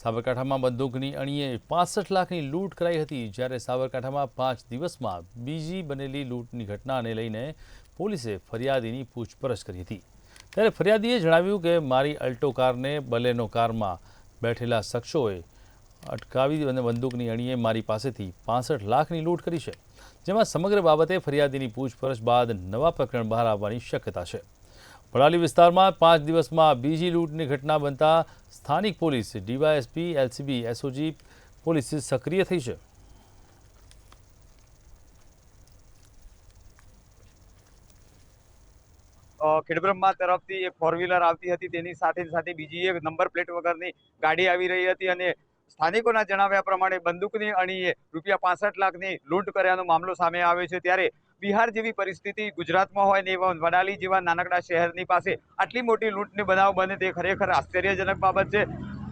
સાબરકાંઠામાં બંદૂકની અણીએ 65 લાખની લૂંટ કરાઈ હતી। જ્યારે સાબરકાંઠામાં 5 દિવસમાં બીજી બનેલી લૂંટની ઘટનાને લઈને પોલીસે ફરિયાદીની પૂછપરછ કરી હતી। ત્યારે ફરિયાદીએ જણાવ્યું કે મારી અલ્ટો કારને બલેનો કારમાં બેઠેલા શખ્સોએ અટકાવી અને બંદૂકની અણીએ મારી પાસેથી 65 લાખની લૂંટ કરી છે, જેમાં સમગ્ર બાબતે ફરિયાદીની પૂછપરછ બાદ નવા પ્રકરણ બહાર આવવાની શક્યતા છે। વડાલી વિસ્તારમાં 5 દિવસમાં બીજી લૂંટની ઘટના બનતા સ્થાનિક police, DYSP, LCB, SOG police સક્રિય થઈ છે। ખેડબ્રહ્મા તરફથી એક 4 વ્હીલર આવતી હતી, તેની સાથે બીજી એક નંબર પ્લેટ વગરની ગાડી આવી રહી હતી અને સ્થાનિકોના જણાવ્યા પ્રમાણે બંદૂકની અણીએ ₹65 લાખની લૂંટ કર્યાનો મામલો સામે આવ્યો છે। ત્યારે બિહાર જેવી પરિસ્થિતિ ગુજરાતમાં હોય ને એવા વડાલી જેવા નાનકડા શહેરની પાસે આટલી મોટી લૂંટની બનાવ બને તે ખરેખર આશ્ચર્યજનક બાબત છે।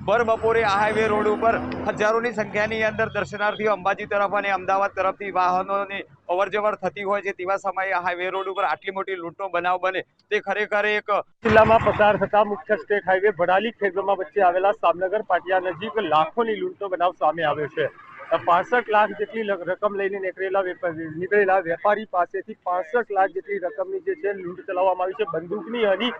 ભર બપોરે આ હાઈવે રોડ ઉપર હજારોની સંખ્યાની અંદર દર્શનાર્થીઓ અંબાજી તરફ અને અમદાવાદ તરફથી વાહનોની અવરજવર થતી હોય છે, તેવા સમયે આ હાઈવે રોડ ઉપર આટલી મોટી લૂંટનો બનાવ બને તે ખરેખર એક જિલ્લામાં પસાર થતા મુખ્ય સ્ટેટ હાઈવે વડાલી ખેડબ્રહ્મા વચ્ચે આવેલા સામનગર પાટિયા નજીક લાખોની લૂંટનો બનાવ સામે આવ્યો છે। 65 લાખ જેટલી રકમ લઈને નીકળેલા વેપારી પાસેથી 65 લાખ જેટલી રકમની જે છે લૂંટ ચલાવવામાં આવી છે। બંદૂકની અણી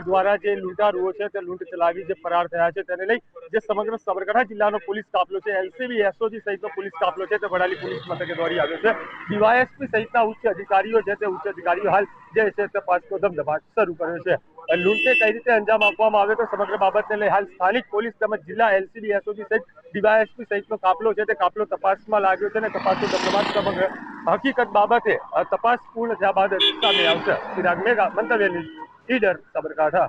દ્વારા જે લૂંટારુઓ છે તે લૂંટ ચલાવી જે ફરાર થયા છે, તેને લઈ જે સમગ્ર સાબરકાંઠા જિલ્લાનો પોલીસ કાફલો છે, એલસીબી, એસઓજી સહિતનો પોલીસ કાફલો છે તે વડાલી પોલીસ મથકે દોડી આવ્યો છે। ડીવાયએસપી સહિતના ઉચ્ચ અધિકારીઓ છે તે ઉચ્ચ અધિકારીઓ હાલ જે છે તે તપાસનો ધમધમાટ શરૂ કર્યો છે। લૂંટને કઈ રીતે અંજામ આપવામાં આવે તો સમગ્ર બાબતને લઈ હાલ સ્થાનિક પોલીસ તેમજ જિલ્લા એલસીબી, એસઓજી સહિત ડીવાયએસપી સહિતનો કાફલો છે તે કાફલો તપાસમાં લાગ્યો છે અને તપાસનો ધમધમાટ સમગ્ર હકીકત બાબતે તપાસ પૂર્ણ થયા બાદ સામે આવશે। ચિરાગ મેઘા, મંતવ્ય ન્યૂઝ, ઈડર, સાબરકાંઠા।